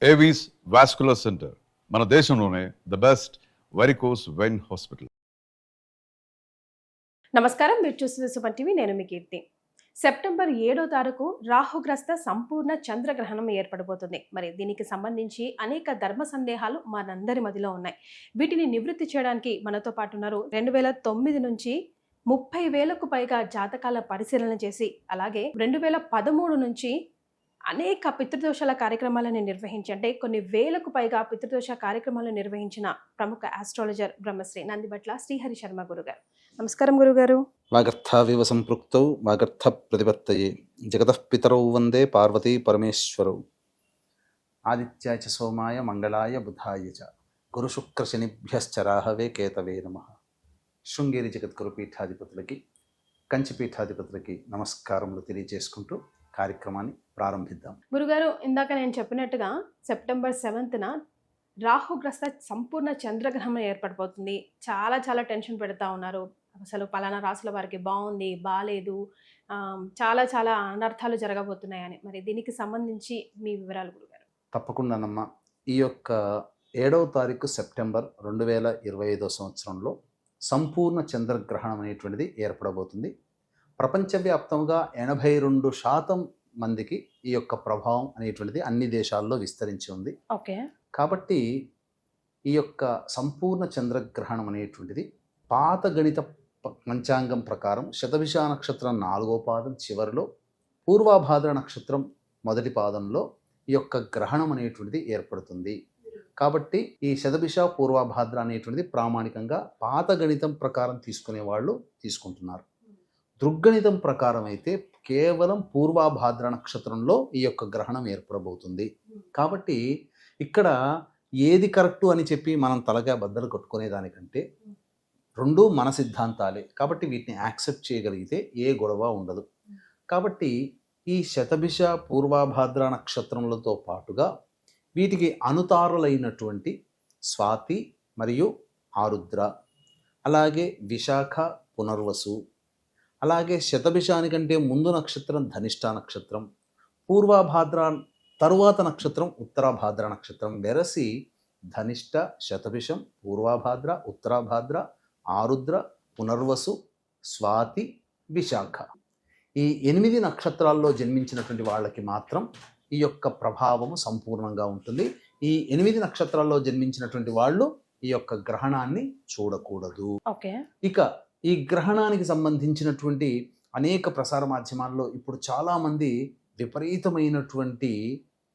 Avis vascular centre మన దేశంలోనే the best varicose vein hospital. నమస్కారం, మీరు చూస్తున్న సుమన్ టీవీ. నేను మీ కీర్తి. సెప్టెంబర్ 7వ తారీఖు రాహుగ్రస్త సంపూర్ణ చంద్రగ్రహణం ఏర్పడబోతుంది. మరి దీనికి సంబంధించి అనేక ధర్మ సందేహాలు మనందరి మధ్యలో ఉన్నాయి. వీటిని నివృత్తి చేయడానికి మనతో పాటు ఉన్నారు. 2009 నుంచి 30,000కు పైగా జాతకాల పరిశీలన చేసి, అలాగే 2013 నుంచి అనేక పితృదోషాల కార్యక్రమాలను నిర్వహించి, అంటే కొన్ని వేలకు పైగా పితృదోష కార్యక్రమాలను నిర్వహించిన ప్రముఖ ఆస్ట్రాలజర్ బ్రహ్మశ్రీ నందిబట్ల శ్రీహరి శర్మ గురుగారు. నమస్కారం గురుగారు. వాగర్థావివ సంపృక్తౌ వాగర్థ ప్రతిపత్తయే జగతః పితరౌ వందే పార్వతీ పరమేశ్వరౌ. ఆదిత్యాయ చ సోమాయ మంగళాయ బుధాయ చ గురు శుక్ర శనిభ్యశ్చరాహవే కేతవే నమః. శృంగేరి జగద్గురు పీఠాధిపతులకి, కంచి పీఠాధిపతులకి నమస్కారములు తెలియజేసుకుంటూ కార్యక్రమాన్ని ప్రారంభిద్దాం. గురుగారు, ఇందాక నేను చెప్పినట్టుగా సెప్టెంబర్ 7న రాహుగ్రస్త సంపూర్ణ చంద్రగ్రహణం ఏర్పడిపోతుంది. చాలా చాలా టెన్షన్ పెడతా ఉన్నారు. అసలు పలానా రాశుల వారికి బాగుంది, బాగాలేదు, చాలా చాలా అనర్థాలు జరగబోతున్నాయని. మరి దీనికి సంబంధించి మీ వివరాలు గురుగారు. తప్పకుండానమ్మా. ఈ యొక్క 7వ తారీఖు సెప్టెంబర్ 2025 సంవత్సరంలో సంపూర్ణ చంద్రగ్రహణం అనేటువంటిది ఏర్పడబోతుంది. ప్రపంచవ్యాప్తంగా 82% మందికి ఈ యొక్క ప్రభావం అనేటువంటిది అన్ని దేశాల్లో విస్తరించి ఉంది. ఓకే. కాబట్టి ఈ యొక్క సంపూర్ణ చంద్రగ్రహణం అనేటువంటిది పాత గణిత పంచాంగం ప్రకారం శతభిష నక్షత్రం 4వ పాదం చివరిలో, పూర్వాభాద్ర నక్షత్రం మొదటి పాదంలో ఈ యొక్క గ్రహణం అనేటువంటిది ఏర్పడుతుంది. కాబట్టి ఈ శతభిష పూర్వాభాద్ర అనేటువంటిది ప్రామాణికంగా పాత గణితం ప్రకారం తీసుకునే వాళ్ళు తీసుకుంటున్నారు. దృగ్గణితం ప్రకారం అయితే కేవలం పూర్వాభాద్ర నక్షత్రంలో ఈ యొక్క గ్రహణం ఏర్పడబోతుంది. కాబట్టి ఇక్కడ ఏది కరెక్టు అని చెప్పి మనం తలగా బద్దలు కొట్టుకునే దానికంటే రెండూ మన సిద్ధాంతాలే. కాబట్టి వీటిని యాక్సెప్ట్ చేయగలిగితే ఏ గొడవ ఉండదు. కాబట్టి ఈ శతభిష పూర్వాభాద్ర నక్షత్రములతో పాటుగా వీటికి అనుతారులైనటువంటి స్వాతి మరియు ఆరుద్ర, అలాగే విశాఖ పునర్వసు, అలాగే శతభిషానికంటే ముందు నక్షత్రం ధనిష్ట నక్షత్రం, పూర్వాభాద్ర తరువాత నక్షత్రం ఉత్తరాభాద్ర నక్షత్రం. వెరసి ధనిష్ట, శతభిషం, పూర్వాభాద్ర, ఉత్తరాభాద్ర, ఆరుద్ర, పునర్వసు, స్వాతి, విశాఖ, ఈ 8 నక్షత్రాల్లో జన్మించినటువంటి వాళ్ళకి మాత్రం ఈ యొక్క ప్రభావము సంపూర్ణంగా ఉంటుంది. ఈ 8 నక్షత్రాల్లో జన్మించినటువంటి వాళ్ళు ఈ యొక్క గ్రహణాన్ని చూడకూడదు. ఓకే. ఇక ఈ గ్రహణానికి సంబంధించినటువంటి అనేక ప్రసార మాధ్యమాల్లో ఇప్పుడు చాలామంది విపరీతమైనటువంటి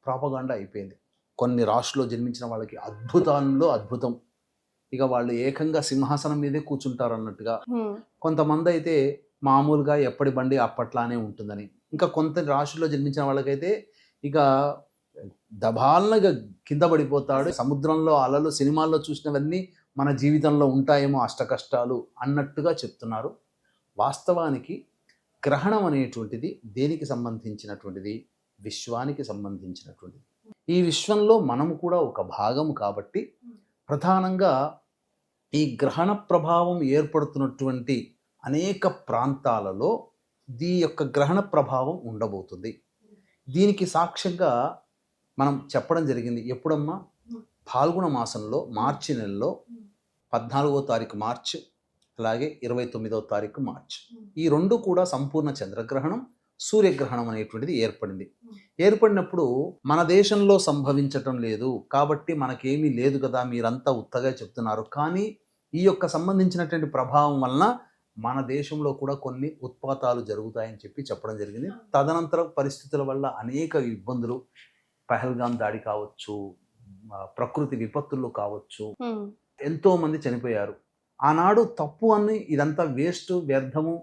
ప్రాపగాండా అయిపోయింది. కొన్ని రాశుల్లో జన్మించిన వాళ్ళకి అద్భుతాల్లో అద్భుతం, ఇక వాళ్ళు ఏకంగా సింహాసనం మీదే కూర్చుంటారు అన్నట్టుగా. కొంతమంది అయితే మామూలుగా ఎప్పటి బండి అప్పట్లానే ఉంటుందని, ఇంకా కొంత రాశుల్లో జన్మించిన వాళ్ళకైతే ఇక దబాలనగా కింద పడిపోతాడు. సముద్రంలో అలలు సినిమాల్లో చూసినవన్నీ మన జీవితంలో ఉంటాయేమో, అష్ట కష్టాలు అన్నట్టుగా చెప్తున్నారు. వాస్తవానికి గ్రహణం అనేటువంటిది దేనికి సంబంధించినటువంటిది? విశ్వానికి సంబంధించినటువంటిది. ఈ విశ్వంలో మనము కూడా ఒక భాగము కాబట్టి ప్రధానంగా ఈ గ్రహణ ప్రభావం ఏర్పడుతున్నటువంటి అనేక ప్రాంతాలలో ఈ యొక్క గ్రహణ ప్రభావం ఉండబోతుంది. దీనికి సాక్ష్యంగా మనం చెప్పడం జరిగింది. ఎప్పుడమ్మా? ఫాల్గుణ మాసంలో మార్చి నెలలో 14వ తారీఖు మార్చ్, అలాగే 29వ తారీఖు మార్చ్, ఈ రెండు కూడా సంపూర్ణ చంద్రగ్రహణం, సూర్యగ్రహణం అనేటువంటిది ఏర్పడింది. ఏర్పడినప్పుడు మన దేశంలో సంభవించటం లేదు కాబట్టి మనకేమీ లేదు కదా, మీరంతా ఉత్తగా చెప్తున్నారు. కానీ ఈ యొక్క సంబంధించినటువంటి ప్రభావం వలన మన దేశంలో కూడా కొన్ని ఉత్పాతాలు జరుగుతాయని చెప్పి చెప్పడం జరిగింది. తదనంతర పరిస్థితుల వల్ల అనేక ఇబ్బందులు, పహల్గాం దాడి కావచ్చు, ప్రకృతి విపత్తులు కావచ్చు, ఎంతో మంది చనిపోయారు. ఆనాడు తప్పు అని, ఇదంతా వేస్ట్, వ్యర్థము,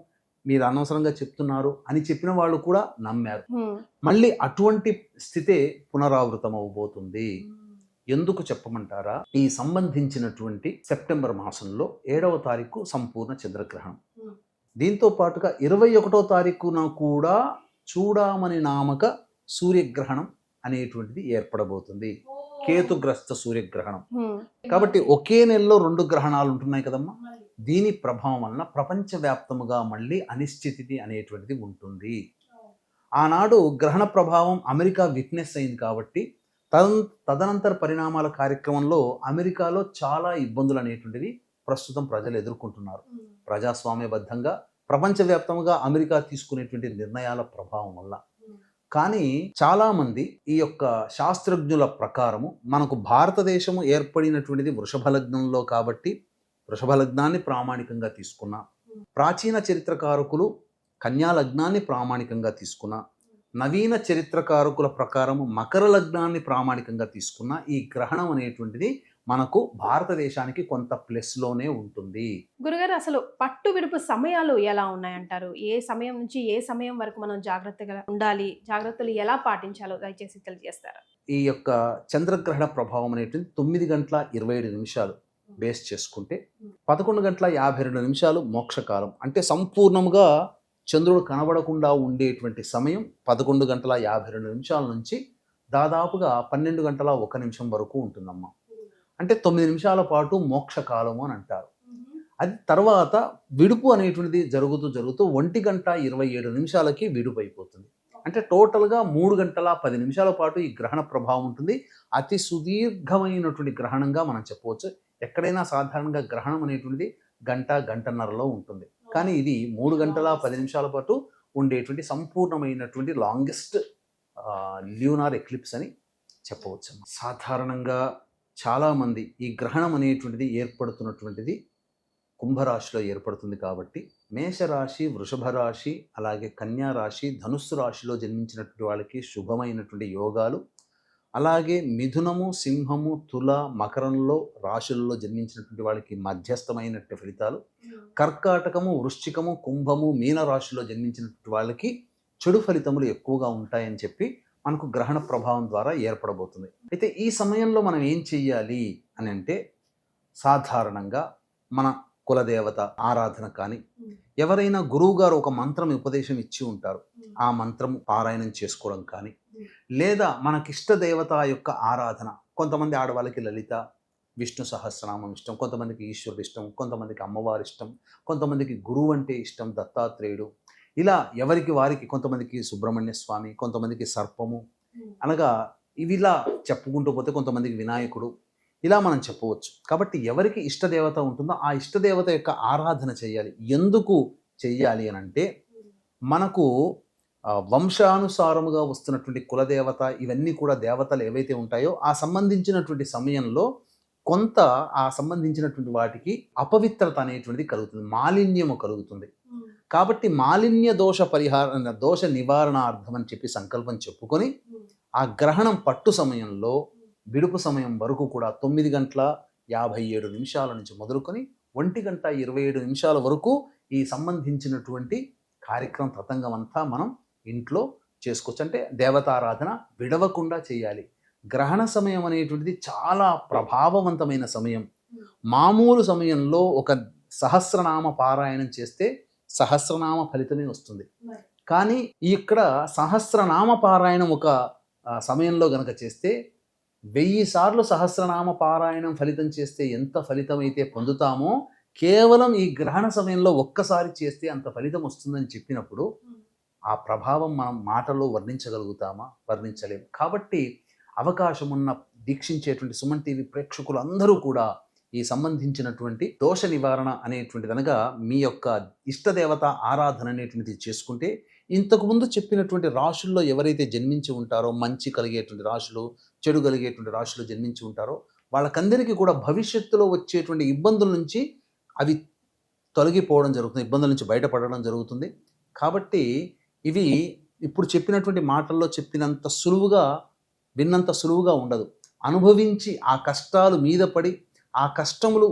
మీరు అనవసరంగా చెప్తున్నారు అని చెప్పిన వాళ్ళు కూడా నమ్మారు. మళ్ళీ అటువంటి స్థితే పునరావృతం అవబోతుంది. ఎందుకు చెప్పమంటారా? ఈ సంబంధించినటువంటి సెప్టెంబర్ మాసంలో 7వ తారీఖు సంపూర్ణ చంద్రగ్రహణం, దీంతో పాటుగా 21వ తారీఖున కూడా చూడామణి నామక సూర్యగ్రహణం అనేటువంటిది ఏర్పడబోతుంది. కేతుగ్రస్త సూర్యగ్రహణం. కాబట్టి ఒకే నెలలో 2 గ్రహణాలు ఉంటున్నాయి కదమ్మా. దీని ప్రభావం వలన ప్రపంచవ్యాప్తముగా మళ్ళీ అనిశ్చితి అనేటువంటిది ఉంటుంది. ఆనాడు గ్రహణ ప్రభావం అమెరికా విట్నెస్ అయింది కాబట్టి తదనంతర పరిణామాల కార్యక్రమంలో అమెరికాలో చాలా ఇబ్బందులు అనేటువంటివి ప్రస్తుతం ప్రజలు ఎదుర్కొంటున్నారు. ప్రజాస్వామ్యబద్ధంగా ప్రపంచవ్యాప్తంగా అమెరికా తీసుకునేటువంటి నిర్ణయాల ప్రభావం వల్ల. కానీ చాలామంది ఈ యొక్క శాస్త్రజ్ఞుల ప్రకారము మనకు భారతదేశము ఏర్పడినటువంటిది వృషభ లగ్నంలో కాబట్టి వృషభ లగ్నాన్ని ప్రామాణికంగా తీసుకున్న, ప్రాచీన చరిత్రకారకులు కన్యా లగ్నాన్ని ప్రామాణికంగా తీసుకున్న, నవీన చరిత్రకారకుల ప్రకారము మకర లగ్నాన్ని ప్రామాణికంగా తీసుకున్న ఈ గ్రహణం అనేటువంటిది మనకు భారతదేశానికి కొంత ప్లస్లోనే ఉంటుంది. గురుగారు, అసలు పట్టు విడుపు సమయాలు ఎలా ఉన్నాయంటారు? ఏ సమయం నుంచి ఏ సమయం వరకు మనం జాగ్రత్తగా ఉండాలి, జాగ్రత్తలు ఎలా పాటించాలో దయచేసి తెలియజేస్తారా? ఈ యొక్క చంద్రగ్రహణ ప్రభావం అనేటువంటి 9:27 బేస్ చేసుకుంటే 11:52 మోక్షకాలం, అంటే సంపూర్ణంగా చంద్రుడు కనబడకుండా ఉండేటువంటి సమయం 11:52 నుంచి దాదాపుగా 12:01 వరకు ఉంటుందమ్మా. అంటే 9 నిమిషాల పాటు మోక్షకాలము అని అంటారు. అది తర్వాత విడుపు అనేటువంటిది జరుగుతూ 1:27 విడుపు అయిపోతుంది. అంటే టోటల్గా 3:10 పాటు ఈ గ్రహణ ప్రభావం ఉంటుంది. అతి సుదీర్ఘమైనటువంటి గ్రహణంగా మనం చెప్పవచ్చు. ఎక్కడైనా సాధారణంగా గ్రహణం అనేటువంటిది గంటన్నరలో ఉంటుంది. కానీ ఇది 3:10 పాటు ఉండేటువంటి సంపూర్ణమైనటువంటి లాంగెస్ట్ ల్యూనార్ ఎక్లిప్స్ అని చెప్పవచ్చు. సాధారణంగా చాలామంది ఈ గ్రహణం అనేటువంటిది ఏర్పడుతున్నటువంటిది కుంభరాశిలో ఏర్పడుతుంది కాబట్టి మేషరాశి, వృషభ రాశి, అలాగే కన్యా రాశి, ధనుస్సు రాశిలో జన్మించినటువంటి వాళ్ళకి శుభమైనటువంటి యోగాలు, అలాగే మిథునము, సింహము, తుల, మకరంలో రాశులలో జన్మించినటువంటి వాళ్ళకి మధ్యస్థమైనటువంటి ఫలితాలు, కర్కాటకము, వృశ్చికము, కుంభము, మీన రాశిలో జన్మించినటువంటి వాళ్ళకి చెడు ఫలితములు ఎక్కువగా ఉంటాయని చెప్పి మనకు గ్రహణ ప్రభావం ద్వారా ఏర్పడబోతుంది. అయితే ఈ సమయంలో మనం ఏం చెయ్యాలి అని అంటే, సాధారణంగా మన కులదేవత ఆరాధన కానీ, ఎవరైనా గురువు గారు ఒక మంత్రం ఉపదేశం ఇచ్చి ఉంటారు, ఆ మంత్రం పారాయణం చేసుకోవడం కానీ, లేదా మనకిష్ట దేవత యొక్క ఆరాధన, కొంతమంది ఆడవాళ్ళకి లలిత, విష్ణు సహస్రనామం ఇష్టం, కొంతమందికి ఈశ్వరుడు ఇష్టం, కొంతమందికి అమ్మవారి ఇష్టం, కొంతమందికి గురువు అంటే ఇష్టం, దత్తాత్రేయుడు, ఇలా ఎవరికి వారికి, కొంతమందికి సుబ్రహ్మణ్య స్వామి, కొంతమందికి సర్పము, అనగా ఇవి ఇలా చెప్పుకుంటూ పోతే కొంతమందికి వినాయకుడు, ఇలా మనం చెప్పవచ్చు. కాబట్టి ఎవరికి ఇష్టదేవత ఉంటుందో ఆ ఇష్టదేవత యొక్క ఆరాధన చేయాలి. ఎందుకు చెయ్యాలి అని అంటే, మనకు వంశానుసారముగా వస్తున్నటువంటి కులదేవత, ఇవన్నీ కూడా దేవతలు ఏవైతే ఉంటాయో ఆ సంబంధించినటువంటి సమయంలో కొంత ఆ సంబంధించినటువంటి వాటికి అపవిత్రత అనేటువంటిది కలుగుతుంది, మాలిన్యము కలుగుతుంది. కాబట్టి మాలిన్య దోష నివారణార్థం అని చెప్పి సంకల్పం చెప్పుకొని ఆ గ్రహణం పట్టు సమయంలో విడుపు సమయం వరకు కూడా 9:57 నుంచి మొదలుకొని 1:27 వరకు ఈ సంబంధించినటువంటి కార్యక్రమం తతంగం అంతా మనం ఇంట్లో చేసుకోవచ్చు. అంటే దేవతారాధన విడవకుండా చేయాలి. గ్రహణ సమయం అనేటువంటిది చాలా ప్రభావవంతమైన సమయం. మామూలు సమయంలో ఒక సహస్రనామ పారాయణం చేస్తే సహస్రనామ ఫలితమే వస్తుంది. కానీ ఇక్కడ సహస్రనామ పారాయణం ఒక సమయంలో గనక చేస్తే 1000 సార్లు సహస్రనామ పారాయణం ఫలితం చేస్తే ఎంత ఫలితం అయితే పొందుతామో, కేవలం ఈ గ్రహణ సమయంలో ఒక్కసారి చేస్తే అంత ఫలితం వస్తుందని చెప్పినప్పుడు ఆ ప్రభావం మనం మాటల్లో వర్ణించగలుగుతామా? వర్ణించలేము. కాబట్టి అవకాశం ఉన్న దీక్షించేటువంటి సుమన్ టీవీ ప్రేక్షకులందరూ కూడా ఈ సంబంధించినటువంటి దోష నివారణ అనేటువంటిది, అనగా మీ యొక్క ఇష్టదేవత ఆరాధన అనేటువంటిది చేసుకుంటే, ఇంతకుముందు చెప్పినటువంటి రాశుల్లో ఎవరైతే జన్మించి ఉంటారో, మంచి కలిగేటువంటి రాశులు, చెడు కలిగేటువంటి రాశులు జన్మించి ఉంటారో, వాళ్ళకందరికీ కూడా భవిష్యత్తులో వచ్చేటువంటి ఇబ్బందుల నుంచి అవి తొలగిపోవడం జరుగుతుంది, ఇబ్బందుల నుంచి బయటపడడం జరుగుతుంది. కాబట్టి ఇవి ఇప్పుడు చెప్పినటువంటి మాటల్లో చెప్పినంత సులువుగా, విన్నంత సులువుగా ఉండదు. అనుభవించి ఆ కష్టాలు మీద పడి, ఆ కష్టములు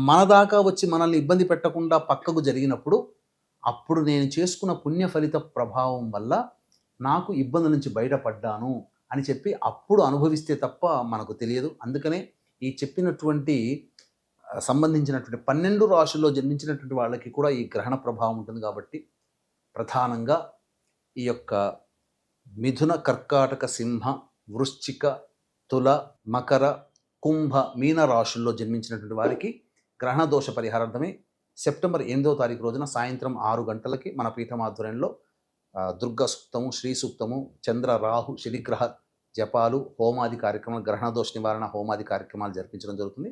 మన దాకా వచ్చి మనల్ని ఇబ్బంది పెట్టకుండా పక్కకు జరిగినప్పుడు, అప్పుడు నేను చేసుకున్న పుణ్య ఫలిత ప్రభావం వల్ల నాకు ఇబ్బందుల నుంచి బయటపడ్డాను అని చెప్పి అప్పుడు అనుభవిస్తే తప్ప మనకు తెలియదు. అందుకనే ఈ చెప్పినటువంటి సంబంధించినటువంటి 12 రాశుల్లో జన్మించినటువంటి వాళ్ళకి కూడా ఈ గ్రహణ ప్రభావం ఉంటుంది. కాబట్టి ప్రధానంగా ఈ యొక్క మిథున, కర్కాటక, సింహ, వృశ్చిక, తుల, మకర, కుంభ, మీన రాశుల్లో జన్మించినటువంటి వారికి గ్రహణ దోష పరిహారార్థమే సెప్టెంబర్ 8వ తారీఖు రోజున సాయంత్రం 6 గంటలకి మన పీఠం ఆధ్వర్యంలో దుర్గా సూక్తము, శ్రీ సూక్తము, చంద్ర రాహు శనిగ్రహ జపాలు, హోమాది కార్యక్రమాలు, గ్రహణ దోష నివారణ హోమాది కార్యక్రమాలు జరిపించడం జరుగుతుంది.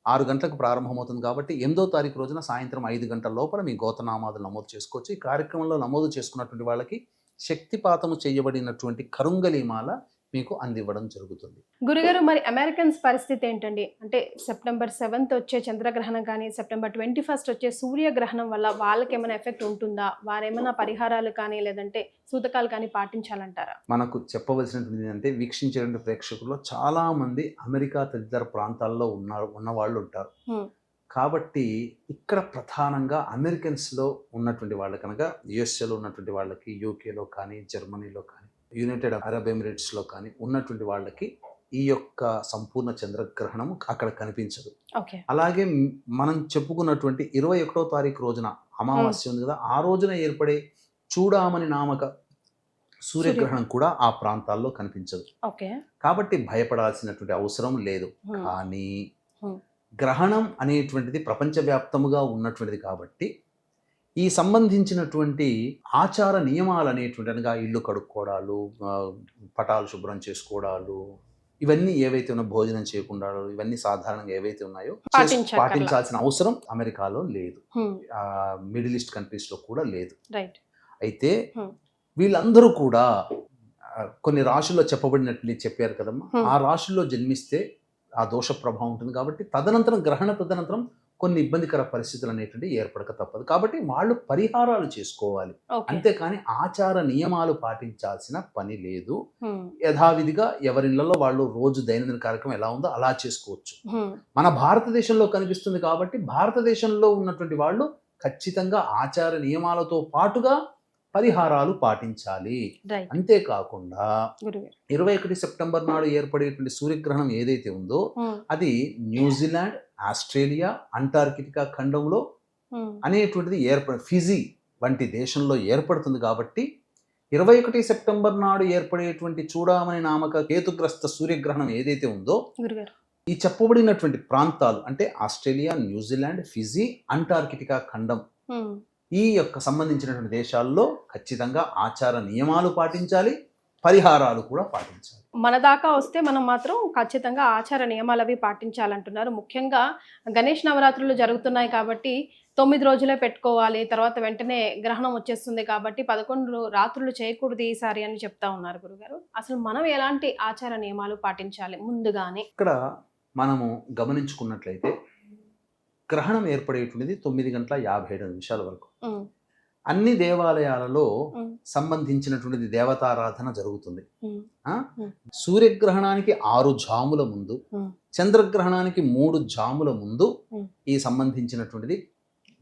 6 గంటలకు ప్రారంభమవుతుంది కాబట్టి 8వ తారీఖు రోజున సాయంత్రం 5 గంటల లోపల మీ గోత్రనామాదులు నమోదు చేసుకోవచ్చు. ఈ కార్యక్రమంలో నమోదు చేసుకున్నటువంటి వాళ్ళకి శక్తిపాతము చేయబడినటువంటి కరుంగలీమాల మీకు అందివ్వడం జరుగుతుంది. గురుగారు, మరి అమెరికన్స్ పరిస్థితి ఏంటండి? అంటే సెప్టెంబర్ 7th వచ్చే చంద్రగ్రహణం కానీ సెప్టెంబర్ 21st వచ్చే సూర్యగ్రహణం వల్ల వాళ్ళకి ఏమైనా ఎఫెక్ట్ ఉంటుందా? వారేమైనా పరిహారాలు కానీ లేదంటే సూతకాలు కానీ పాటించాలంటారా? మనకు చెప్పవలసినటువంటి ఏంటంటే, వీక్షించేటువంటి ప్రేక్షకుల్లో చాలా మంది అమెరికా తదితర ప్రాంతాల్లో ఉన్న వాళ్ళు ఉంటారు. కాబట్టి ఇక్కడ ప్రధానంగా అమెరికన్స్లో ఉన్నటువంటి వాళ్ళు కనుక యుఎస్ఏలో ఉన్నటువంటి వాళ్ళకి, యూకేలో కానీ, జర్మనీలో కానీ, యునైటెడ్ అరబ్ ఎమిరేట్స్లో కానీ ఉన్నటువంటి వాళ్ళకి ఈ యొక్క సంపూర్ణ చంద్రగ్రహణం అక్కడ కనిపించదు. అలాగే మనం చెప్పుకున్నటువంటి 21వ తారీఖు రోజున అమావాస్య ఉంది కదా, ఆ రోజున ఏర్పడే చూడామణి నామక సూర్యగ్రహణం కూడా ఆ ప్రాంతాల్లో కనిపించదు. కాబట్టి భయపడాల్సినటువంటి అవసరం లేదు. కానీ గ్రహణం అనేటువంటిది ప్రపంచవ్యాప్తముగా ఉన్నటువంటిది కాబట్టి ఈ సంబంధించినటువంటి ఆచార నియమాలు అనేటువంటి అనగా ఇల్లు కడుక్కోవడాలు, పటాలు శుభ్రం చేసుకోవడాలు, ఇవన్నీ ఏవైతే ఉన్నాయో, భోజనం చేయకుండా ఇవన్నీ సాధారణంగా ఏవైతే ఉన్నాయో పాటించాల్సిన అవసరం అమెరికాలో లేదు, మిడిల్ ఈస్ట్ కంట్రీస్లో కూడా లేదు. అయితే వీళ్ళందరూ కూడా కొన్ని రాశుల్లో చెప్పబడినట్లు చెప్పారు కదమ్మా, ఆ రాశుల్లో జన్మిస్తే ఆ దోష ప్రభావం ఉంటుంది కాబట్టి తదనంతరం కొన్ని ఇబ్బందికర పరిస్థితులు అనేటువంటి ఏర్పడక తప్పదు. కాబట్టి వాళ్ళు పరిహారాలు చేసుకోవాలి, అంతేకాని ఆచార నియమాలు పాటించాల్సిన పని లేదు. యథావిధిగా ఎవరిళ్లలో వాళ్ళు రోజు దైనందిన కార్యక్రమం ఎలా ఉందో అలా చేసుకోవచ్చు. మన భారతదేశంలో కనిపిస్తుంది కాబట్టి భారతదేశంలో ఉన్నటువంటి వాళ్ళు ఖచ్చితంగా ఆచార నియమాలతో పాటుగా పరిహారాలు పాటించాలి. అంతేకాకుండా 21 సెప్టెంబర్ నాడు ఏర్పడేటువంటి సూర్యగ్రహణం ఏదైతే ఉందో అది న్యూజిలాండ్, ఆస్ట్రేలియా, అంటార్కిటికా ఖండంలో అనేటువంటిది ఫిజీ వంటి దేశంలో ఏర్పడుతుంది. కాబట్టి 21 సెప్టెంబర్ నాడు ఏర్పడేటువంటి చూడామణి నామక కేతుగ్రస్త సూర్యగ్రహణం ఏదైతే ఉందో ఈ చెప్పబడినటువంటి ప్రాంతాలు అంటే ఆస్ట్రేలియా, న్యూజిలాండ్, ఫిజీ, అంటార్కిటికా ఖండం ఈ యొక్క సంబంధించినటువంటి దేశాల్లో ఖచ్చితంగా ఆచార నియమాలు పాటించాలి, పరిహారాలు కూడా పాటించాలి. మన దాకా వస్తే మనం మాత్రం ఖచ్చితంగా ఆచార నియమాలు అవి పాటించాలంటున్నారు. ముఖ్యంగా గణేష్ నవరాత్రులు జరుగుతున్నాయి కాబట్టి 9 రోజులే పెట్టుకోవాలి, తర్వాత వెంటనే గ్రహణం వచ్చేస్తుంది కాబట్టి 11 రాత్రులు చేయకూడదు ఈసారి అని చెప్తా ఉన్నారు గురుగారు. అసలు మనం ఎలాంటి ఆచార నియమాలు పాటించాలి ముందుగానే? ఇక్కడ మనము గమనించుకున్నట్లయితే గ్రహణం ఏర్పడేటువంటిది 9:57 వరకు. అన్ని దేవాలయాలలో సంబంధించినటువంటిది దేవతారాధన జరుగుతుంది. సూర్యగ్రహణానికి 6 జాముల ముందు, చంద్రగ్రహణానికి 3 జాముల ముందు ఈ సంబంధించినటువంటిది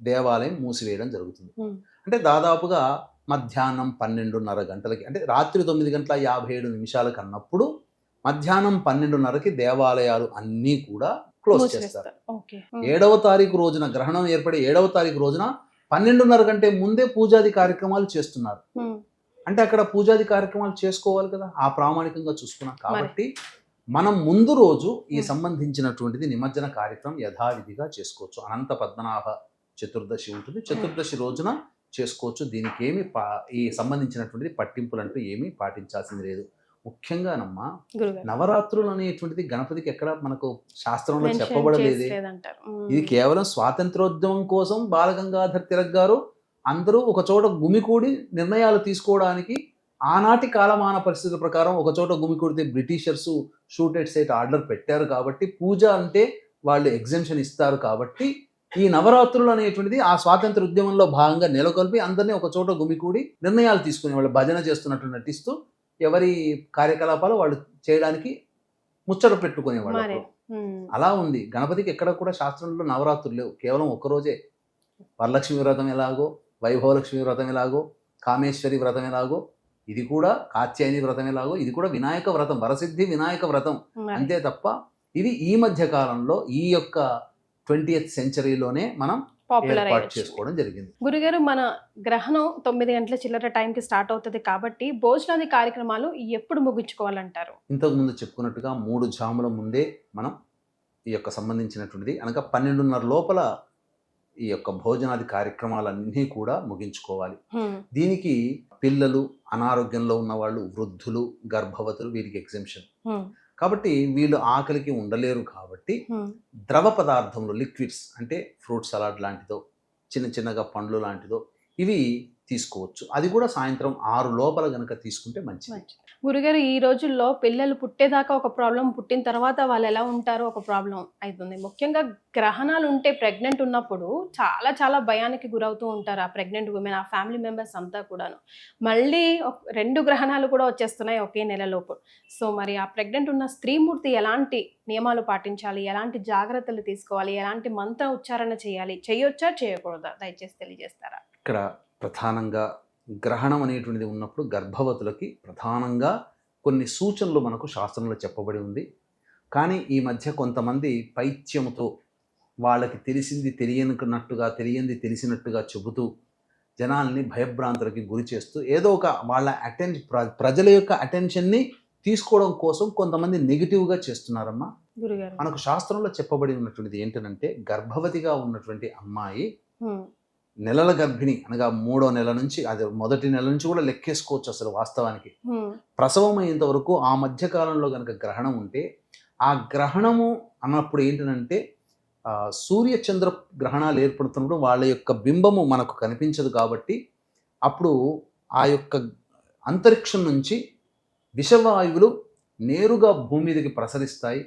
దేవాలయం మూసివేయడం జరుగుతుంది. అంటే దాదాపుగా మధ్యాహ్నం 12:30 గంటలకి, అంటే రాత్రి 9:57 అన్నప్పుడు మధ్యాహ్నం 12:30కి దేవాలయాలు అన్నీ కూడా క్లోజ్ చేస్తారు. 7వ తారీఖు రోజున గ్రహణం ఏర్పడే 7వ తారీఖు రోజున 12:30 కంటే ముందే పూజాది కార్యక్రమాలు చేస్తున్నారు. అంటే అక్కడ పూజాది కార్యక్రమాలు చేసుకోవాలి కదా, ఆ ప్రామాణికంగా చూసుకున్నాం. కాబట్టి మనం ముందు రోజు ఈ సంబంధించినటువంటిది నిమజ్జన కార్యక్రమం యథావిధిగా చేసుకోవచ్చు. అనంత పద్మనాభ చతుర్దశి ఉంటుంది, చతుర్దశి రోజున చేసుకోవచ్చు. దీనికి ఏమి ఈ సంబంధించినటువంటిది పట్టింపులు అంటూ ఏమీ పాటించాల్సింది లేదు. ముఖ్యంగానమ్మా నవరాత్రులు అనేటువంటిది గణపతికి ఎక్కడ మనకు శాస్త్రంలో చెప్పబడలేదే. ఇది కేవలం స్వాతంత్రోద్యమం కోసం బాలగంగాధర్ తిలక్ గారు అందరూ ఒక చోట గుమికూడి నిర్ణయాలు తీసుకోవడానికి ఆనాటి కాలమాన పరిస్థితుల ప్రకారం ఒక చోట గుమికూడితే britishers shoot at sight order పెట్టారు. కాబట్టి పూజ అంటే వాళ్ళు ఎగ్జెంప్షన్ ఇస్తారు. కాబట్టి ఈ నవరాత్రులు అనేటువంటిది ఆ స్వాతంత్ర ఉద్యమంలో భాగంగా నెలకొల్పి అందరినీ ఒక చోట గుమికూడి నిర్ణయాలు తీసుకునే వాళ్ళు భజన చేస్తున్నట్టు నటిస్తూ ఎవరి కార్యకలాపాలు వాళ్ళు చేయడానికి ముచ్చట పెట్టుకునేవాళ్ళు. అలా ఉంది. గణపతికి ఎక్కడ కూడా శాస్త్రంలో నవరాత్రులు లేవు, కేవలం ఒక్కరోజే. వరలక్ష్మి వ్రతం ఎలాగో, వైభవలక్ష్మి వ్రతం ఎలాగో, కామేశ్వరి వ్రతం ఎలాగో, ఇది కూడా కాత్యాయని వ్రతం ఎలాగో, ఇది కూడా వినాయక వ్రతం, వరసిద్ధి వినాయక వ్రతం. అంతే తప్ప ఇది ఈ మధ్య కాలంలో ఈ యొక్క 20th సెంచరీలోనే మనం ఏర్పాటు చేసుకోవడం జరిగింది. గురుగారు, మన గ్రహణం 9 గంటల చిల్లర టైంకి స్టార్ట్ అవుతుంది కాబట్టి భోజనాది కార్యక్రమాలు ఎప్పుడు ముగించుకోవాలంటారు? ఇంతకుముందు చెప్పుకున్నట్టుగా 3 జాముల ముందే మనం ఈ యొక్క సంబంధించినటువంటిది అనగా 12:30 లోపల ఈ యొక్క భోజనాది కార్యక్రమాలన్నీ కూడా ముగించుకోవాలి. హ్మ్. దీనికి పిల్లలు, అనారోగ్యంలో ఉన్న వాళ్ళు, వృద్ధులు, గర్భవతులు వీరికి ఎగ్జెంప్షన్. హ్మ్. కాబట్టి వీళ్ళు ఆకలికి ఉండలేరు కాబట్టి హ్మ్. ద్రవ పదార్థములు, లిక్విడ్స్ అంటే ఫ్రూట్ సలాడ్ లాంటిదో, చిన్న చిన్నగా పండ్లు లాంటిదో ఇవి తీసుకోవచ్చు. అది కూడా సాయంత్రం 6 లోపల గనక తీసుకుంటే మంచిది. మంచిది. గురుగారు, ఈ రోజుల్లో పిల్లలు పుట్టేదాకా ఒక ప్రాబ్లం, పుట్టిన తర్వాత వాళ్ళు ఎలా ఉంటారో ఒక ప్రాబ్లం అవుతుంది. ముఖ్యంగా గ్రహణాలు ఉంటే ప్రెగ్నెంట్ ఉన్నప్పుడు చాలా చాలా భయానికి గురవుతూ ఉంటారు ఆ ప్రెగ్నెంట్ ఉమెన్, ఆ ఫ్యామిలీ మెంబర్స్ అంతా కూడాను. మళ్ళీ 2 గ్రహణాలు కూడా వచ్చేస్తున్నాయి ఒకే నెలలోపు. సో మరి ఆ ప్రెగ్నెంట్ ఉన్న స్త్రీమూర్తి ఎలాంటి నియమాలు పాటించాలి, ఎలాంటి జాగ్రత్తలు తీసుకోవాలి, ఎలాంటి మంత్ర ఉచ్చారణ చేయాలి, చేయొచ్చా చేయకూడదా, దయచేసి తెలియజేస్తారా? ఇక్కడ ప్రధానంగా గ్రహణం అనేటువంటిది ఉన్నప్పుడు గర్భవతులకి ప్రధానంగా కొన్ని సూచనలు మనకు శాస్త్రంలో చెప్పబడి ఉంది. కానీ ఈ మధ్య కొంతమంది పైత్యముతో వాళ్ళకి తెలిసింది తెలియనట్టుగా, తెలియంది తెలిసినట్టుగా చెబుతూ జనాల్ని భయభ్రాంతులకి గురి చేస్తూ ఏదో ఒక వాళ్ళ ప్రజల యొక్క అటెన్షన్ని తీసుకోవడం కోసం కొంతమంది నెగిటివ్గా చేస్తున్నారమ్మా. గురుగారు, మనకు శాస్త్రంలో చెప్పబడి ఉన్నటువంటిది ఏంటంటే, గర్భవతిగా ఉన్నటువంటి అమ్మాయి నెలల గర్భిణి అనగా 3వ నెల నుంచి, అది మొదటి నెల నుంచి కూడా లెక్కేసుకోవచ్చు అసలు వాస్తవానికి. ప్రసవం అయ్యేంత వరకు ఆ మధ్య కాలంలో కనుక గ్రహణం ఉంటే, ఆ గ్రహణము అన్నప్పుడు ఏంటంటే సూర్య చంద్ర గ్రహణాలు ఏర్పడుతున్నప్పుడు వాళ్ళ యొక్క బింబము మనకు కనిపించదు కాబట్టి అప్పుడు ఆ యొక్క అంతరిక్షం నుంచి విషవాయువులు నేరుగా భూమి మీదకి ప్రసరిస్తాయి.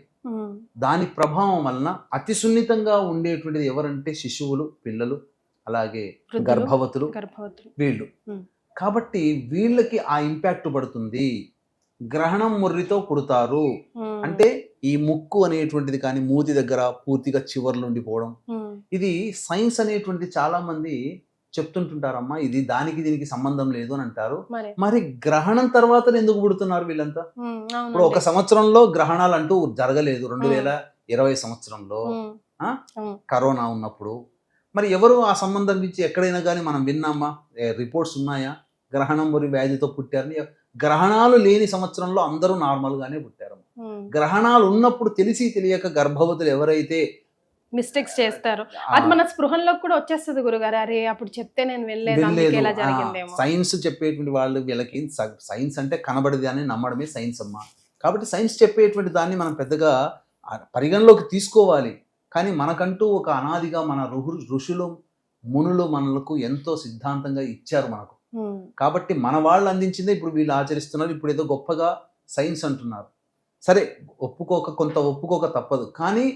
దాని ప్రభావం వలన అతి సున్నితంగా ఉండేటువంటిది ఎవరంటే శిశువులు, పిల్లలు, అలాగే గర్భవతులు, వీళ్ళు. కాబట్టి వీళ్ళకి ఆ ఇంపాక్ట్ పడుతుంది. గ్రహణం ముర్రితో పుడతారు అంటే ఈ ముక్కు అనేటువంటిది కానీ మూతి దగ్గర పూర్తిగా చివర్లు ఉండిపోవడం. ఇది సైన్స్ అనేటువంటిది చాలా మంది చెప్తుంటుంటారమ్మా, ఇది దానికి దీనికి సంబంధం లేదు అని అంటారు. మరి గ్రహణం తర్వాత ఎందుకు పుడుతున్నారు వీళ్ళంతా? ఇప్పుడు 1 సంవత్సరంలో గ్రహణాలు అంటూ జరగలేదు. 2020 సంవత్సరంలో కరోనా ఉన్నప్పుడు మరి ఎవరు ఆ సంబంధం నుంచి ఎక్కడైనా కానీ మనం విన్నామా? రిపోర్ట్స్ ఉన్నాయా గ్రహణం మరి వ్యాధితో పుట్టారని? గ్రహణాలు లేని సంవత్సరంలో అందరూ నార్మల్గానే పుట్టారు. గ్రహణాలు ఉన్నప్పుడు తెలిసి తెలియక గర్భవతులు ఎవరైతే మిస్టేక్స్ చేస్తారు, అది మన స్పృహంలో కూడా వచ్చేస్తుంది గురుగారు. అరే అప్పుడు చెప్తే నేను వెళ్ళలేదు. సైన్స్ చెప్పేటువంటి వాళ్ళు వీళ్ళకి సైన్స్ అంటే కనబడేది అని నమ్మడమే సైన్స్ అమ్మా. కాబట్టి సైన్స్ చెప్పేటువంటి దాన్ని మనం పెద్దగా పరిగణలోకి తీసుకోవాలి. కానీ మనకంటూ ఒక అనాదిగా మన ఋషులు మునులు మనలకు ఎంతో సిద్ధాంతంగా ఇచ్చారు మనకు. కాబట్టి మన వాళ్ళు అందించిందే ఇప్పుడు వీళ్ళు ఆచరిస్తున్నారు. ఇప్పుడు ఏదో గొప్పగా సైన్స్ అంటున్నారు. సరే, కొంత ఒప్పుకోక తప్పదు. కానీ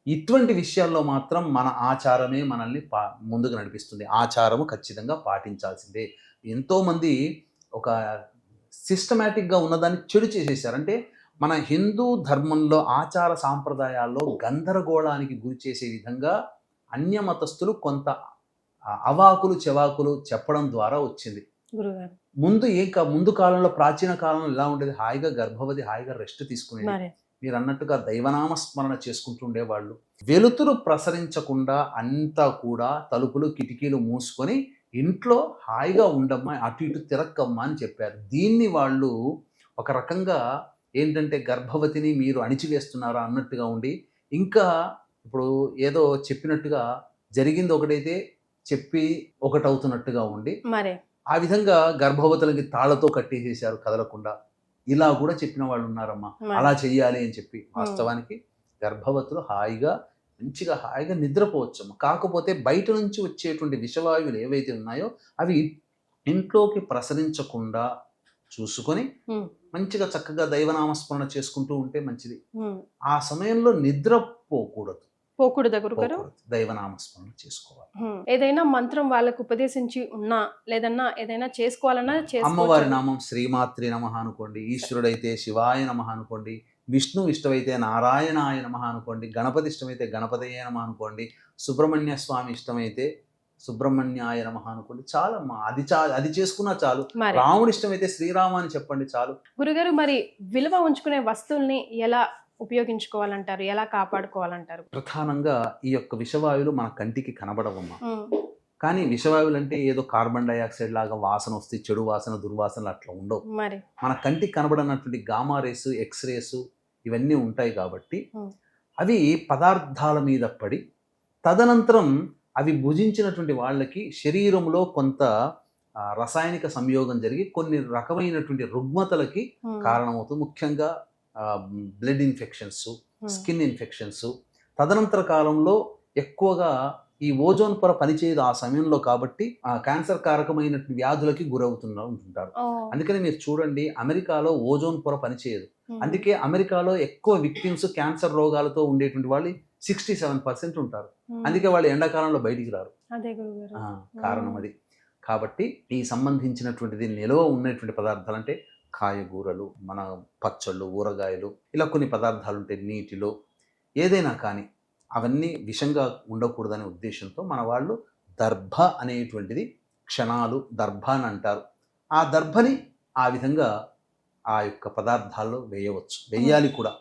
ఇటువంటి విషయాల్లో మాత్రం మన ఆచారమే మనల్ని ముందుకు నడిపిస్తుంది. ఆచారము ఖచ్చితంగా పాటించాల్సిందే. ఎంతోమంది ఒక సిస్టమేటిక్గా ఉన్నదాన్ని చెడు చేసేసారు. అంటే మన హిందూ ధర్మంలో ఆచార సాంప్రదాయాల్లో గందరగోళానికి గురి చేసే విధంగా అన్యమతస్థులు కొంత అవాకులు చెవాకులు చెప్పడం ద్వారా వచ్చింది. ముందు కాలంలో, ప్రాచీన కాలంలో ఎలా ఉండేది? హాయిగా గర్భవతి హాయిగా రెస్ట్ తీసుకునేది. మీరు అన్నట్టుగా దైవనామస్మరణ చేసుకుంటూ ఉండేవాళ్ళు. వెలుతురు ప్రసరించకుండా అంతా కూడా తలుపులు కిటికీలు మూసుకొని ఇంట్లో హాయిగా ఉండమ్మా, అటు ఇటు తిరక్కమ్మా అని చెప్పారు. దీన్ని వాళ్ళు ఒక రకంగా ఏంటంటే గర్భవతిని మీరు అణిచివేస్తున్నారా అన్నట్టుగా ఉండి, ఇంకా ఇప్పుడు ఏదో చెప్పినట్టుగా జరిగింది ఒకటైతే చెప్పి ఒకటవుతున్నట్టుగా ఉండి ఆ విధంగా గర్భవతులకి తాళ్లతో కట్టేసేసారు కదలకుండా. ఇలా కూడా చెప్పిన వాళ్ళు ఉన్నారమ్మా, అలా చెయ్యాలి అని చెప్పి. వాస్తవానికి గర్భవతులు మంచిగా హాయిగా నిద్రపోవచ్చమ్మా. కాకపోతే బయట నుంచి వచ్చేటువంటి విషవాయువులు ఏవైతే ఉన్నాయో అవి ఇంట్లోకి ప్రసరించకుండా చూసుకొని మంచిగా చక్కగా దైవనామస్మరణ చేసుకుంటూ ఉంటే మంచిది. ఆ సమయంలో నిద్రపోకూడదు, దైవనామస్మరణ చేసుకోవాలి. ఏదైనా మంత్రం వాళ్ళకు ఉపదేశించి ఉన్నా లేదన్నా ఏదైనా చేసుకోవాలన్నా అమ్మవారి నామం శ్రీమాత్రి నమః అనుకోండి, ఈశ్వరుడైతే శివాయ నమః అనుకోండి, విష్ణు ఇష్టమైతే నారాయణాయ నమః అనుకోండి, గణపతి ఇష్టమైతే గణపతయే నమః అనుకోండి, సుబ్రహ్మణ్య స్వామి ఇష్టమైతే సుబ్రహ్మణ్యాయ నమః అనుకోండి. చాలమ్మా, అది చేసుకున్నా చాలు. రాముడి ఇష్టమైతే శ్రీరామ అని చెప్పండి చాలు. గురుగారు, మరి విలువ ఉంచుకునే వస్తువుల్ని ఎలా ఉపయోగించుకోవాలంటారు, ఎలా కాపాడుకోవాలంటారు? ప్రధానంగా ఈ యొక్క విషవాయువులు మన కంటికి కనబడవమ్మా. కానీ విషవాయువులు అంటే ఏదో కార్బన్ డైఆక్సైడ్ లాగా వాసన వస్తే చెడు వాసన, దుర్వాసనలు అట్లా ఉండవు. మన కంటికి కనబడనటువంటి గామా రేస్, ఎక్స్రేస్ ఇవన్నీ ఉంటాయి కాబట్టి అవి పదార్థాల మీద పడి తదనంతరం అవి భుజించినటువంటి వాళ్ళకి శరీరంలో కొంత రసాయనిక సంయోగం జరిగి కొన్ని రకమైనటువంటి రుగ్మతలకి కారణమవుతుంది. ముఖ్యంగా బ్లడ్ ఇన్ఫెక్షన్స్, స్కిన్ ఇన్ఫెక్షన్స్. తదనంతర కాలంలో ఎక్కువగా ఈ ఓజోన్ పొర పనిచేయదు ఆ సమయంలో, కాబట్టి ఆ క్యాన్సర్ కారకమైన వ్యాధులకి ఉంటుంటారు. అందుకని మీరు చూడండి, అమెరికాలో ఓజోన్ పొర పనిచేయదు. అందుకే అమెరికాలో ఎక్కువ విక్టిమ్స్ క్యాన్సర్ రోగాలతో ఉండేటువంటి వాళ్ళు 67% ఉంటారు. అందుకే వాళ్ళు ఎండాకాలంలో బయటికి రారు. కారణం అది. కాబట్టి ఈ సంబంధించినటువంటిది నిల్వ ఉన్నటువంటి పదార్థాలు అంటే కాయగూరలు, మన పచ్చళ్ళు, ఊరగాయలు, ఇలా కొన్ని పదార్థాలు ఉంటాయి నీటిలో. ఏదైనా కానీ అవన్నీ విషంగా ఉండకూడదనే ఉద్దేశంతో మన వాళ్ళు దర్భ అనేటువంటిది క్షణాలు దర్భ అని అంటారు. ఆ దర్భని ఆ విధంగా ఆ యొక్క పదార్థాల్లో వేయాలి కూడా.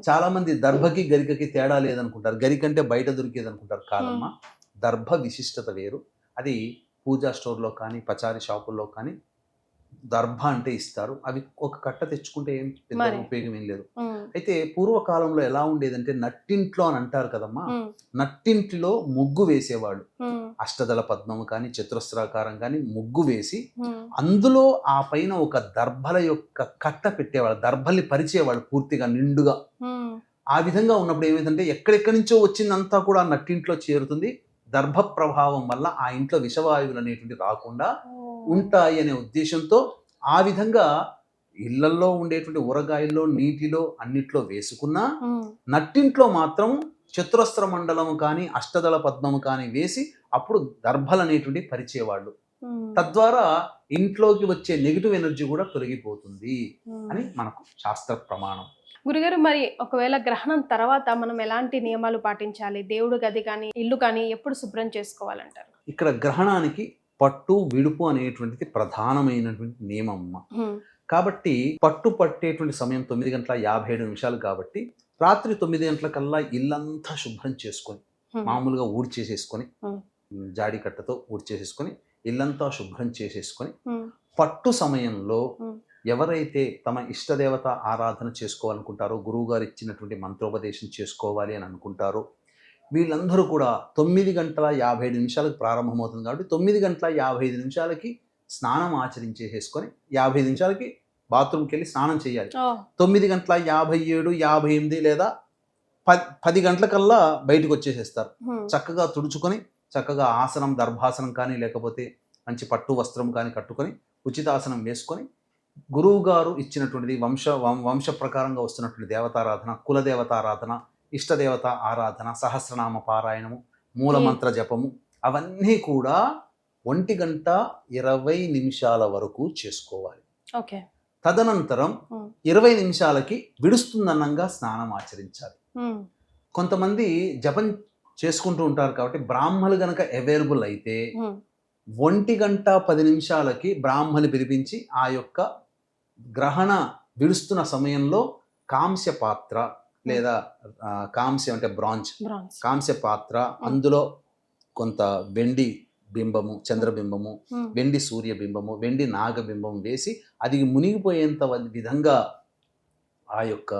చాలా మంది దర్భకి గరికకి తేడా లేదనుకుంటారు. గరికంటే బయట దొరికేది అనుకుంటారు. కాదమ్మా, దర్భ విశిష్టత వేరు. అది పూజా స్టోర్లో కానీ పచారీ షాపుల్లో కానీ దర్భ అంటే ఇస్తారు. అవి ఒక కట్ట తెచ్చుకుంటే ఏం పెద్ద ఉపయోగం ఏం లేదు. అయితే పూర్వకాలంలో ఎలా ఉండేదంటే నట్టింట్లో అని అంటారు కదమ్మా, నట్టింటిలో ముగ్గు వేసేవాళ్ళు. అష్టదళ పద్మము కానీ చతురస్రాకారం కానీ ముగ్గు వేసి అందులో ఆ పైన ఒక దర్భల యొక్క కట్ట పెట్టేవాళ్ళు, దర్భల్ని పరిచేవాళ్ళు పూర్తిగా నిండుగా. ఆ విధంగా ఉన్నప్పుడు ఏమైందంటే ఎక్కడెక్కడి నుంచో వచ్చిందంతా కూడా నట్టింట్లో చేరుతుంది. దర్భ ప్రభావం వల్ల ఆ ఇంట్లో విషవాయువులు అనేటువంటి రాకుండా ఉంటాయి అనే ఉద్దేశంతో ఆ విధంగా ఇళ్లల్లో ఉండేటువంటి ఊరగాయల్లో, నీటిలో, అన్నిట్లో వేసుకున్నా నట్టింట్లో మాత్రం చతురస్ర మండలము కానీ అష్టదళ పద్మము కానీ వేసి అప్పుడు దర్భలు అనేటువంటి పరిచేవాళ్ళు. తద్వారా ఇంట్లోకి వచ్చే నెగిటివ్ ఎనర్జీ కూడా తొలగిపోతుంది అని మనకు శాస్త్ర ప్రమాణం. గురుగారు, మరి ఒకవేళ గ్రహణం తర్వాత మనం ఎలాంటి నియమాలు పాటించాలి? దేవుడు గది కానీ ఇల్లు కానీ ఎప్పుడు శుభ్రం చేసుకోవాలంటారు? ఇక్కడ గ్రహణానికి పట్టు విడుపు అనేటువంటిది ప్రధానమైనటువంటి నియమం. కాబట్టి పట్టు పట్టేటువంటి సమయం 9:57 కాబట్టి రాత్రి 9 గంటలకల్లా ఇల్లంతా శుభ్రం చేసుకొని మామూలుగా ఊడ్చేసేసుకొని జాడి కట్టతో ఊడ్చేసేసుకొని ఇల్లంతా శుభ్రం చేసేసుకొని పట్టు సమయంలో ఎవరైతే తమ ఇష్టదేవత ఆరాధన చేసుకోవాలనుకుంటారో, గురువు గారు ఇచ్చినటువంటి మంత్రోపదేశం చేసుకోవాలి అని అనుకుంటారో, వీళ్ళందరూ కూడా 9:57 ప్రారంభమవుతుంది కాబట్టి 9:55 స్నానం ఆచరించేసేసుకొని 50 నిమిషాలకి బాత్రూమ్కి వెళ్ళి స్నానం చేయాలి. 9:57, 58 లేదా 10 గంటలకల్లా బయటకు వచ్చేసేస్తారు. చక్కగా తుడుచుకొని చక్కగా ఆసనం, దర్భాసనం కానీ లేకపోతే మంచి పట్టు వస్త్రం కానీ కట్టుకొని ఉచితాసనం వేసుకొని గురువు గారు ఇచ్చినటువంటిది వంశ ప్రకారంగా వస్తున్నటువంటి దేవతారాధన, కులదేవతారాధన, ఇష్టదేవత ఆరాధన, సహస్రనామ పారాయణము, మూలమంత్ర జపము అవన్నీ కూడా 1:20 వరకు చేసుకోవాలి. తదనంతరం 20 నిమిషాలకి విడుస్తుందన్నంగా స్నానం ఆచరించాలి. కొంతమంది జపం చేసుకుంటూ ఉంటారు కాబట్టి బ్రాహ్మలు గనక అవైలబుల్ అయితే 1:10 బ్రాహ్మని పిలిపించి ఆ యొక్క గ్రహణ విడుస్తున్న సమయంలో కాంస్య పాత్ర లేదా కాంస్య అంటే బ్రాంజ్ కాంస్య పాత్ర, అందులో కొంత వెండి బింబము, చంద్రబింబము, వెండి సూర్యబింబము, వెండి నాగబింబము వేసి అది మునిగిపోయేంత విధంగా ఆ యొక్క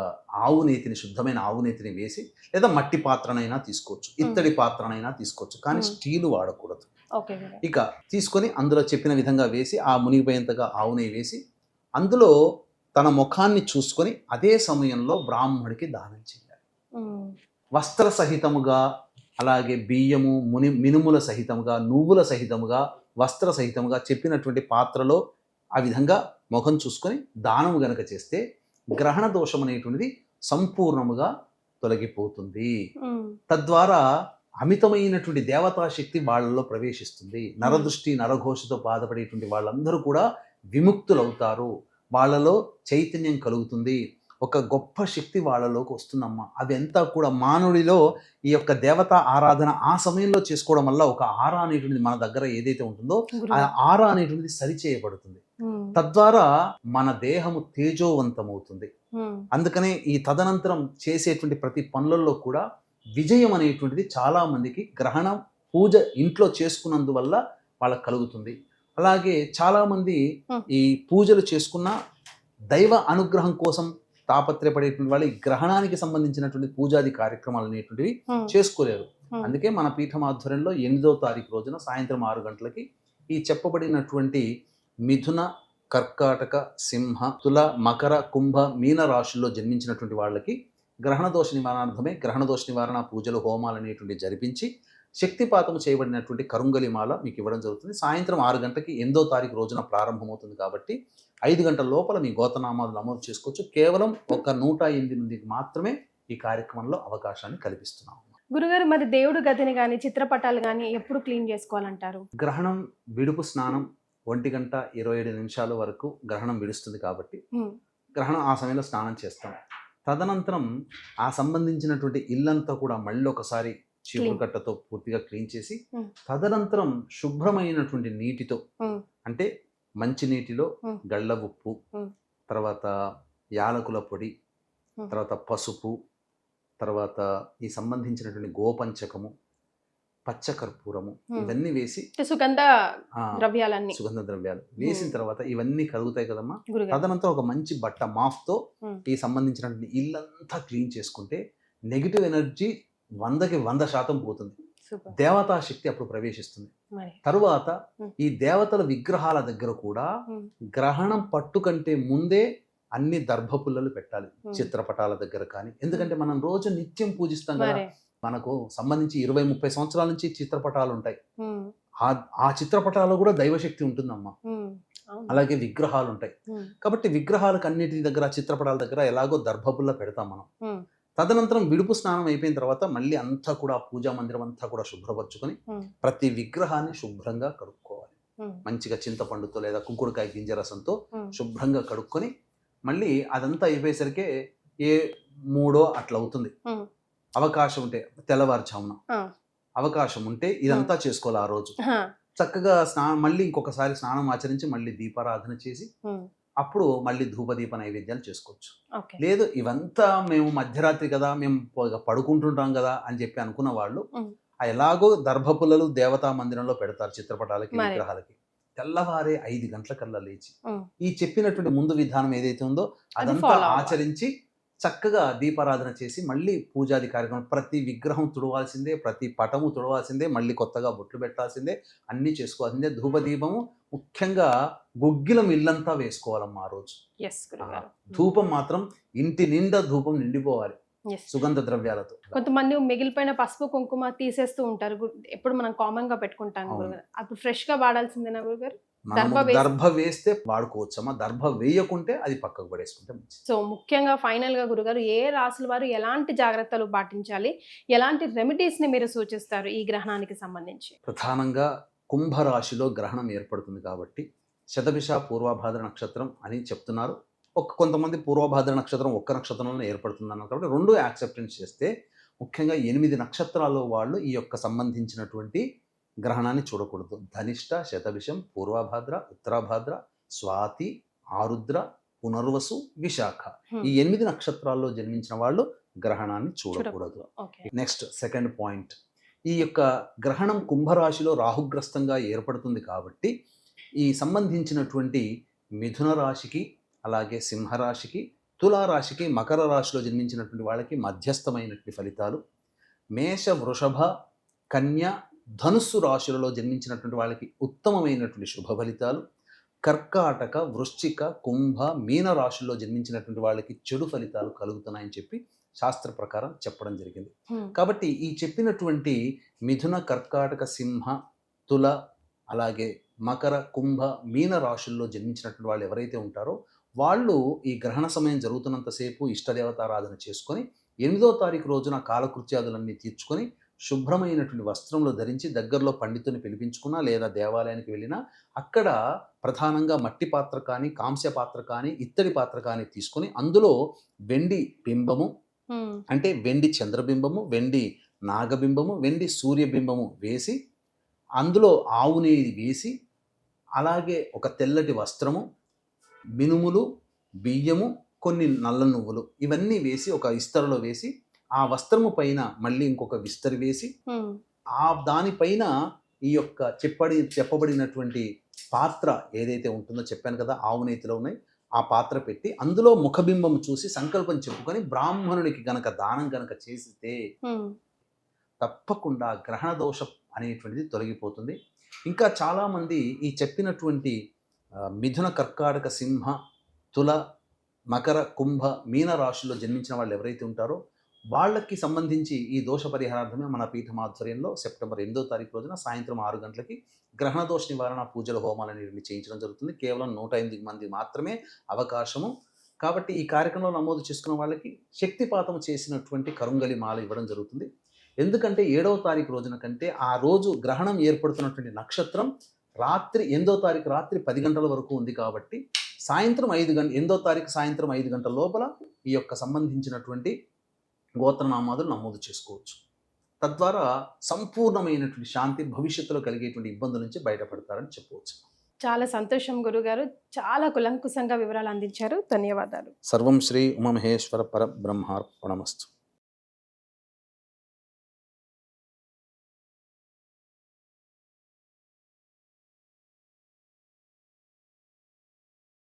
ఆవు నేతిని, శుద్ధమైన ఆవు నేతిని వేసి, లేదా మట్టి పాత్రనైనా తీసుకోవచ్చు, ఇత్తడి పాత్రనైనా తీసుకోవచ్చు, కానీ స్టీలు వాడకూడదు. ఇక తీసుకొని అందులో చెప్పిన విధంగా వేసి ఆ మునిగిపోయేంతగా ఆవు నెయ్యి వేసి అందులో తన ముఖాన్ని చూసుకొని అదే సమయంలో బ్రాహ్మడికి దానం చేయాలి. వస్త్ర సహితముగా, అలాగే బియ్యము, మినుముల సహితముగా, నువ్వుల సహితముగా, వస్త్ర సహితముగా చెప్పినటువంటి పాత్రలో ఆ విధంగా ముఖం చూసుకొని దానము గనక చేస్తే గ్రహణ దోషం అనేటువంటిది సంపూర్ణముగా తొలగిపోతుంది. తద్వారా అమితమైనటువంటి దేవతా శక్తి వాళ్ళలో ప్రవేశిస్తుంది. నరదృష్టి, నరఘోషతో బాధపడేటువంటి వాళ్ళందరూ కూడా విముక్తులవుతారు. వాళ్ళలో చైతన్యం కలుగుతుంది. ఒక గొప్ప శక్తి వాళ్ళలోకి వస్తుందమ్మా. అదంతా కూడా మానవుడిలో ఈ యొక్క దేవతా ఆరాధన ఆ సమయంలో చేసుకోవడం వల్ల ఒక ఆరా అనేటువంటిది మన దగ్గర ఏదైతే ఉంటుందో ఆ ఆరా అనేటువంటిది సరిచేయబడుతుంది. తద్వారా మన దేహము తేజోవంతమవుతుంది. అందుకనే ఈ తదనంతరం చేసేటువంటి ప్రతి పనులలో కూడా విజయం అనేటువంటిది చాలా మందికి గ్రహణ పూజ ఇంట్లో చేసుకున్నందువల్ల వాళ్ళకి కలుగుతుంది. అలాగే చాలామంది ఈ పూజలు చేసుకున్న దైవ అనుగ్రహం కోసం తాపత్రయపడేటువంటి వాళ్ళు ఈ గ్రహణానికి సంబంధించినటువంటి పూజాది కార్యక్రమాలు అనేటువంటివి చేసుకోలేరు. అందుకే మన పీఠం ఆధ్వర్యంలో 8వ తారీఖు రోజున సాయంత్రం 6 గంటలకి ఈ చెప్పబడినటువంటి మిథున, కర్కాటక, సింహ, తుల, మకర, కుంభ, మీన రాశుల్లో జన్మించినటువంటి వాళ్ళకి గ్రహణ దోష నివారణార్థమే గ్రహణ దోష నివారణ పూజలు, హోమాలు అనేటువంటి జరిపించి శక్తిపాతం చేయబడినటువంటి కరుంగలిమాల మీకు ఇవ్వడం జరుగుతుంది. సాయంత్రం 6 గంటలకి 8వ తారీఖు రోజున ప్రారంభమవుతుంది కాబట్టి 5 గంటల లోపల మీ గోతనామాలు నమోదు చేసుకోవచ్చు. కేవలం ఒక 108 మందికి మాత్రమే ఈ కార్యక్రమంలో అవకాశాన్ని కల్పిస్తున్నాము. గురుగారు, మరి దేవుడు గదిని కానీ చిత్రపటాలు కానీ ఎప్పుడు క్లీన్ చేసుకోవాలంటారు? గ్రహణం విడుపు స్నానం 1:27 వరకు గ్రహణం విడుస్తుంది కాబట్టి గ్రహణం ఆ సమయంలో స్నానం చేస్తాం. తదనంతరం ఆ సంబంధించినటువంటి ఇల్లంతా కూడా మళ్ళీ ఒకసారి చీపురు కట్టతో పూర్తిగా క్లీన్ చేసి తదనంతరం శుభ్రమైనటువంటి నీటితో, అంటే మంచి నీటిలో గళ్ళ ఉప్పు, తర్వాత యాలకుల పొడి, తర్వాత పసుపు, తర్వాత ఈ సంబంధించినటువంటి గోపంచకము, పచ్చకర్పూరము ఇవన్నీ వేసి సుగంధ ద్రవ్యాలన్నీ సుగంధ ద్రవ్యాలు వేసిన తర్వాత ఇవన్నీ కరుగుతాయి కదమ్మా. గురుగారు. తదనంతరం ఒక మంచి బట్ట మాఫ్తో ఈ సంబంధించినటువంటి ఇల్లంతా క్లీన్ చేసుకుంటే నెగిటివ్ ఎనర్జీ 100కి 100% పోతుంది. సూపర్. దేవతా శక్తి అప్పుడు ప్రవేశిస్తుంది. మరి తరువాత ఈ దేవతల విగ్రహాల దగ్గర కూడా గ్రహణం పట్టు కంటే ముందే అన్ని దర్భపుల్లలు పెట్టాలి చిత్రపటాల దగ్గర కానీ. ఎందుకంటే మనం రోజు నిత్యం పూజిస్తాం కదా, మరి మనకు సంబంధించి 20-30 సంవత్సరాల నుంచి చిత్రపటాలు ఉంటాయి. ఆ చిత్రపటాలు కూడా దైవశక్తి ఉంటుందమ్మా. అలాగే విగ్రహాలు ఉంటాయి కాబట్టి విగ్రహాలకు అన్నిటి దగ్గర, చిత్రపటాల దగ్గర ఎలాగో దర్భపుల్ల పెడతాం మనం. తదనంతరం విడుపు స్నానం అయిపోయిన తర్వాత మళ్ళీ అంతా కూడా పూజా మందిరం అంతా కూడా శుభ్రపరచుకొని ప్రతి విగ్రహాన్ని శుభ్రంగా కడుక్కోవాలి. మంచిగా చింతపండుతో లేదా కుంకుడుకాయ గింజ రసంతో శుభ్రంగా కడుక్కొని మళ్ళీ అదంతా అయిపోయేసరికి 3 అట్లా అవుతుంది. అవకాశం ఉంటే తెల్లవారుజామున అవకాశం ఉంటే ఇదంతా చేసుకోవాలి. ఆ రోజు చక్కగా మళ్ళీ ఇంకొకసారి స్నానం ఆచరించి మళ్ళీ దీపారాధన చేసి అప్పుడు మళ్ళీ ధూపదీప నైవేద్యాలు చేసుకోవచ్చు. లేదు ఇవంతా మేము మధ్యరాత్రి కదా, మేము పడుకుంటుంటాం కదా అని చెప్పి అనుకున్న వాళ్ళు ఎలాగో దర్భపుల్లలు దేవతా మందిరంలో పెడతారు చిత్రపటాలకి, విగ్రహాలకి. తెల్లవారే 5 గంటలకల్లా లేచి ఈ చెప్పినటువంటి ముందు విధానం ఏదైతే ఉందో అదంతా ఆచరించి చక్కగా దీపారాధన చేసి మళ్ళీ పూజాది కార్యక్రమం, ప్రతి విగ్రహం తుడవాల్సిందే, ప్రతి పటము తుడవాల్సిందే, మళ్ళీ కొత్తగా బొట్లు పెట్టాల్సిందే, అన్నీ చేసుకోవాల్సిందే. ధూపదీపము ముఖ్యంగా గుగ్గిలం ఇల్లంతా వేసుకోవాలమ్మా ఆ రోజు. ధూపం మాత్రం ఇంటి నిండా ధూపం నిండిపోవాలి సుగంధ ద్రవ్యాలతో. కొంతమంది మిగిలిపోయిన పసుపు కుంకుమ తీసేస్తూ ఉంటారు, ఎప్పుడు మనం కామన్ గా పెట్టుకుంటాం. అప్పుడు ఫ్రెష్ గా వాడాల్సిందేనా గురుగారు? దర్భ వేస్తే వాడుకోవచ్చమ్మా, దర్భ వేయకుంటే అది పక్కకు పడేసుకుంటే మంచిది. సో ముఖ్యంగా ఫైనల్ గా గురుగారు, ఏ రాసుల వారు ఎలాంటి జాగ్రత్తలు పాటించాలి, ఎలాంటి రెమెడీస్ ని మీరు సూచిస్తారు ఈ గ్రహణానికి సంబంధించి? ప్రధానంగా కుంభరాశిలో గ్రహణం ఏర్పడుతుంది కాబట్టి శతభిష పూర్వభాద్ర నక్షత్రం అని చెప్తున్నారు. కొంతమంది పూర్వభాద్ర నక్షత్రం ఒక్క నక్షత్రంలో ఏర్పడుతుంది అన్నారు కాబట్టి 2 యాక్సెప్టెన్స్ చేస్తే ముఖ్యంగా 8 నక్షత్రాల్లో వాళ్ళు ఈ యొక్క సంబంధించినటువంటి గ్రహణాన్ని చూడకూడదు. ధనిష్ట, శతభిషం, పూర్వభాద్ర, ఉత్తరాభాద్ర, స్వాతి, ఆరుద్ర, పునర్వసు, విశాఖ ఈ 8 నక్షత్రాల్లో జన్మించిన వాళ్ళు గ్రహణాన్ని చూడకూడదు. నెక్స్ట్ సెకండ్ పాయింట్, ఈ యొక్క గ్రహణం కుంభరాశిలో రాహుగ్రస్తంగా ఏర్పడుతుంది కాబట్టి ఈ సంబంధించినటువంటి మిథున రాశికి, అలాగే సింహరాశికి, తులారాశికి, మకర రాశిలో జన్మించినటువంటి వాళ్ళకి మధ్యస్థమైనటువంటి ఫలితాలు, మేష, వృషభ, కన్య, ధనుస్సు రాశులలో జన్మించినటువంటి వాళ్ళకి ఉత్తమమైనటువంటి శుభ ఫలితాలు, కర్కాటక, వృశ్చిక, కుంభ, మీన రాశుల్లో జన్మించినటువంటి వాళ్ళకి చెడు ఫలితాలు కలుగుతున్నాయని చెప్పి శాస్త్ర ప్రకారం చెప్పడం జరిగింది. కాబట్టి ఈ చెప్పినటువంటి మిథున, కర్కాటక, సింహ, తుల, అలాగే మకర, కుంభ, మీన రాశుల్లో జన్మించినటువంటి వాళ్ళు ఎవరైతే ఉంటారో వాళ్ళు ఈ గ్రహణ సమయం జరుగుతున్నంతసేపు ఇష్టదేవతారాధన చేసుకొని 8వ తారీఖు రోజున కాలకృత్యాదులన్నీ తీర్చుకొని శుభ్రమైనటువంటి వస్త్రంలో ధరించి దగ్గరలో పండితుని పిలిపించుకున్నా లేదా దేవాలయానికి వెళ్ళినా అక్కడ ప్రధానంగా మట్టి పాత్ర కానీ, కాంస్య పాత్ర కానీ, ఇత్తడి పాత్ర కానీ తీసుకొని అందులో వెండి బింబము, అంటే వెండి చంద్రబింబము, వెండి నాగబింబము, వెండి సూర్యబింబము వేసి అందులో ఆవు నెయ్యి వేసి, అలాగే ఒక తెల్లటి వస్త్రము, మినుములు, బియ్యము, కొన్ని నల్ల నువ్వులు ఇవన్నీ వేసి ఒక ఇస్తరులో వేసి ఆ వస్త్రము పైన మళ్ళీ ఇంకొక విస్తరి వేసి ఆ దానిపైన ఈ యొక్క చెప్పబడినటువంటి పాత్ర ఏదైతే ఉంటుందో చెప్పాను కదా, ఆవు నేతిలో ఉన్నాయి, ఆ పాత్ర పెట్టి అందులో ముఖబింబం చూసి సంకల్పం చెప్పుకొని బ్రాహ్మణునికి గనక దానం గనక చేస్తే తప్పకుండా గ్రహణ దోషం అనేటువంటిది తొలగిపోతుంది. ఇంకా చాలామంది ఈ చెప్పినటువంటి మిథున, కర్కాటక, సింహ, తుల, మకర, కుంభ, మీన రాశుల్లో జన్మించిన వాళ్ళు ఎవరైతే ఉంటారో వాళ్ళకి సంబంధించి ఈ దోష పరిహారార్థమే మన పీఠం ఆధ్వర్యంలో సెప్టెంబర్ 8వ తారీఖు రోజున సాయంత్రం 6 గంటలకి గ్రహణ దోష నివారణ పూజల హోమాలు అనేవి చేయించడం జరుగుతుంది. కేవలం 108 మంది మాత్రమే అవకాశము. కాబట్టి ఈ కార్యక్రమంలో నమోదు చేసుకున్న వాళ్ళకి శక్తిపాతం చేసినటువంటి కరుంగలి మాల ఇవ్వడం జరుగుతుంది. ఎందుకంటే 7వ తారీఖు రోజున కంటే ఆ రోజు గ్రహణం ఏర్పడుతున్నటువంటి నక్షత్రం రాత్రి 8వ తారీఖు రాత్రి 10 గంటల వరకు ఉంది కాబట్టి సాయంత్రం 8వ తారీఖు సాయంత్రం 5 గంటల లోపల ఈ యొక్క సంబంధించినటువంటి గోత్రనామాదులు నమోదు చేసుకోవచ్చు. తద్వారా సంపూర్ణమైనటువంటి శాంతి, భవిష్యత్తులో కలిగేటువంటి ఇబ్బందుల నుంచి బయటపడతారని చెప్పవచ్చు. చాలా సంతోషం గురుగారు, చాలా కులంకుశంగా వివరాలు అందించారు. ధన్యవాదాలు. సర్వం శ్రీ ఉమామహేశ్వర పరబ్రహ్మార్పణమస్తు.